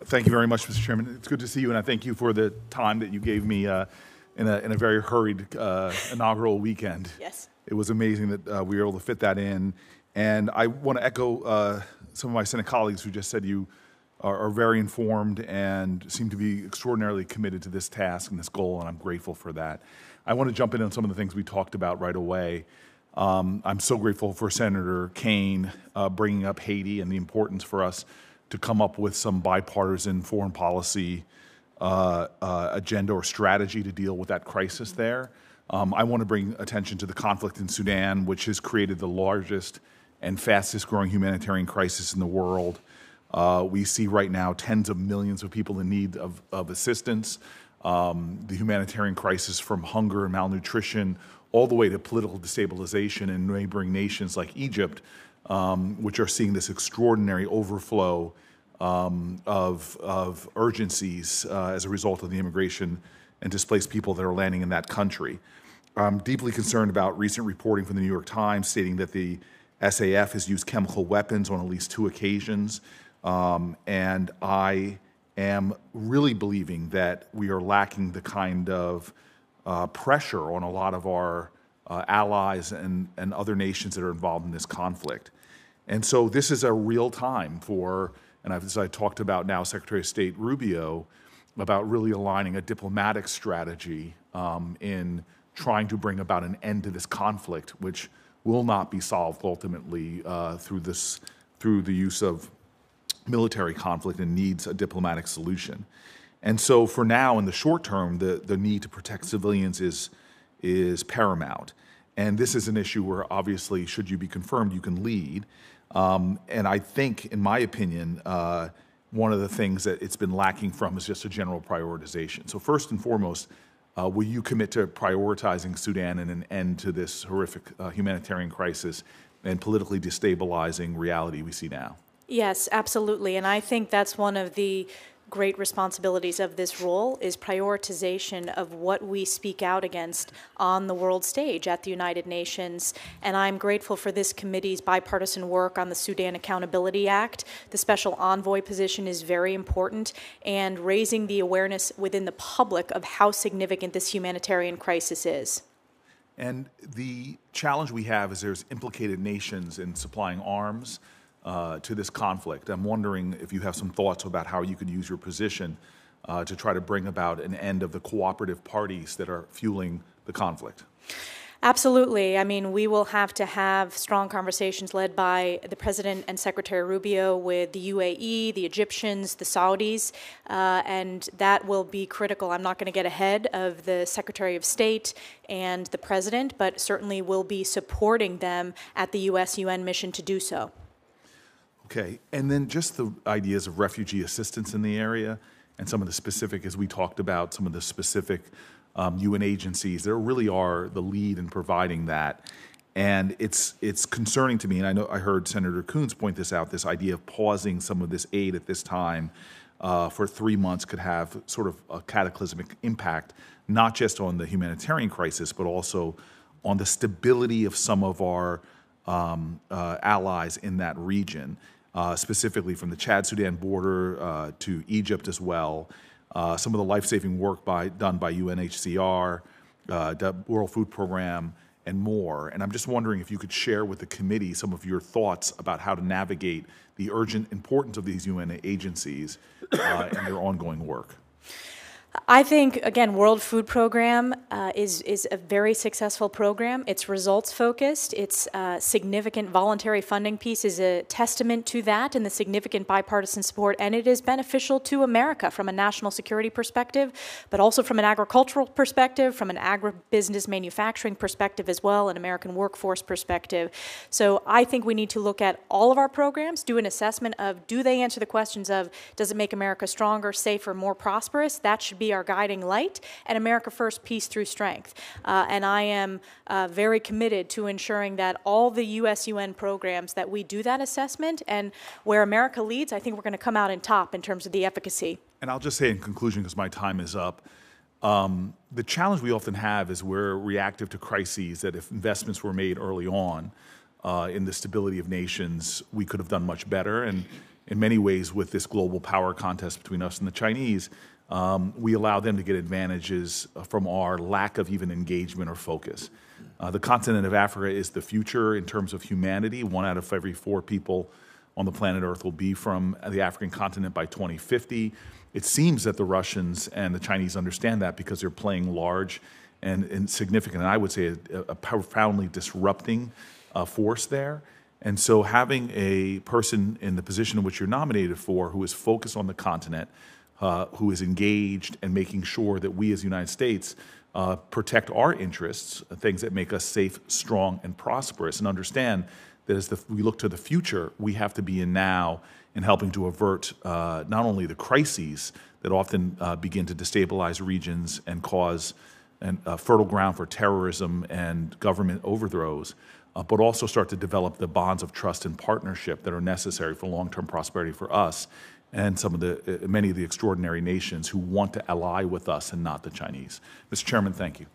Thank you very much, Mr. Chairman. It's good to see you, and I thank you for the time that you gave me in a very hurried inaugural weekend. Yes. It was amazing that we were able to fit that in. And I want to echo some of my Senate colleagues who just said you are very informed and seem to be extraordinarily committed to this task and this goal, and I'm grateful for that. I want to jump in on some of the things we talked about right away. I'm so grateful for Senator Kaine bringing up Haiti and the importance for us to come up with some bipartisan foreign policy agenda or strategy to deal with that crisis there. I want to bring attention to the conflict in Sudan, which has created the largest and fastest growing humanitarian crisis in the world. We see right now tens of millions of people in need of assistance. The humanitarian crisis from hunger and malnutrition all the way to political destabilization in neighboring nations like Egypt, which are seeing this extraordinary overflow of urgencies as a result of the immigration and displaced people that are landing in that country. I'm deeply concerned about recent reporting from the New York Times stating that the SAF has used chemical weapons on at least 2 occasions. And I am really believing that we are lacking the kind of pressure on a lot of our allies and other nations that are involved in this conflict. And so this is a real time for, and as I talked about now, Secretary of State Rubio, about really aligning a diplomatic strategy in trying to bring about an end to this conflict, which will not be solved ultimately through the use of military conflict and needs a diplomatic solution. And so for now, in the short term, the need to protect civilians is paramount. And this is an issue where obviously, should you be confirmed, you can lead. And I think, in my opinion, one of the things that it's been lacking from is just a general prioritization. So first and foremost, will you commit to prioritizing Sudan and an end to this horrific humanitarian crisis and politically destabilizing reality we see now? Yes, absolutely. And I think that's one of the great responsibilities of this role is prioritization of what we speak out against on the world stage at the United Nations. And I'm grateful for this committee's bipartisan work on the Sudan Accountability Act. The special envoy position is very important, and raising the awareness within the public of how significant this humanitarian crisis is. And the challenge we have is there's implicated nations in supplying arms to this conflict. I'm wondering if you have some thoughts about how you could use your position to try to bring about an end of the cooperative parties that are fueling the conflict. Absolutely. I mean, we will have to have strong conversations led by the President and Secretary Rubio with the UAE, the Egyptians, the Saudis, and that will be critical. I'm not going to get ahead of the Secretary of State and the President, but certainly will be supporting them at the U.S.-UN mission to do so. Okay, and then just the ideas of refugee assistance in the area and some of the specific, as we talked about, some of the specific UN agencies that really are the lead in providing that. And it's concerning to me, and I know I heard Senator Coons point this out, this idea of pausing some of this aid at this time for 3 months could have sort of a cataclysmic impact, not just on the humanitarian crisis, but also on the stability of some of our allies in that region. Specifically from the Chad-Sudan border to Egypt as well. Some of the life-saving work done by UNHCR, the World Food Program, and more. And I'm just wondering if you could share with the committee some of your thoughts about how to navigate the urgent importance of these UN agencies and their ongoing work. I think, again, World Food Program is a very successful program. It's results-focused. Its significant voluntary funding piece is a testament to that and the significant bipartisan support, and it is beneficial to America from a national security perspective, but also from an agricultural perspective, from an agribusiness manufacturing perspective as well, an American workforce perspective. So I think we need to look at all of our programs, do an assessment of, do they answer the questions of, does it make America stronger, safer, more prosperous? That should be our guiding light, and America First, peace through strength. And I am very committed to ensuring that all the U.S.-UN programs that we do that assessment, and where America leads, I think we're going to come out in top in terms of the efficacy. And I'll just say in conclusion, because my time is up, the challenge we often have is we're reactive to crises that if investments were made early on in the stability of nations, we could have done much better. And in many ways, with this global power contest between us and the Chinese, we allow them to get advantages from our lack of even engagement or focus. The continent of Africa is the future in terms of humanity. 1 out of every 4 people on the planet Earth will be from the African continent by 2050. It seems that the Russians and the Chinese understand that because they're playing large and significant, and I would say a profoundly disrupting force there. And so having a person in the position in which you're nominated for who is focused on the continent, who is engaged and making sure that we as the United States protect our interests, things that make us safe, strong, and prosperous, and understand that as we look to the future, we have to be in now in helping to avert not only the crises that often begin to destabilize regions and cause fertile ground for terrorism and government overthrows, but also start to develop the bonds of trust and partnership that are necessary for long-term prosperity for us and many of the extraordinary nations who want to ally with us and not the Chinese. Mr. Chairman, thank you.